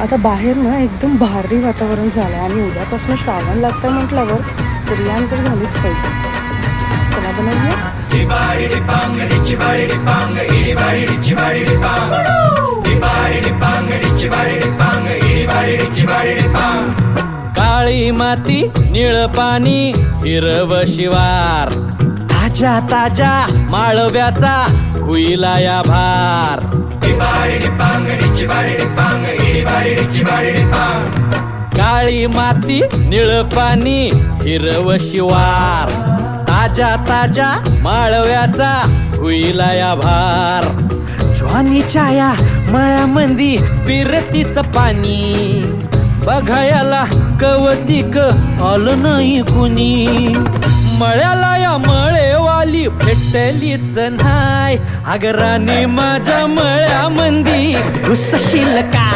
आता बाहेर ना एकदम भारी वातावरण झालं आणि उद्यापासून श्रावण लागतं म्हटल्यावर बिर्याणी तर झालीच पाहिजे. चला बनवूया. काळी माती निळ पाणी हिरव शिवार, ताज्या ताज्या माळव्याचा हुईला या भार. काळी माती निळ पाणी हिरव शिवार, ताज्या ताज्या माळव्याचा हुईला या भार. ज्वानीच्या या मळ्यामंदी पिरतीच पाणी, बघायला कवतिक आलं नाही कुणी. मळ्याला या मळेवाली भेटलीच नाय, अगराने माझ्या मळ्यामंदी घुसशील का?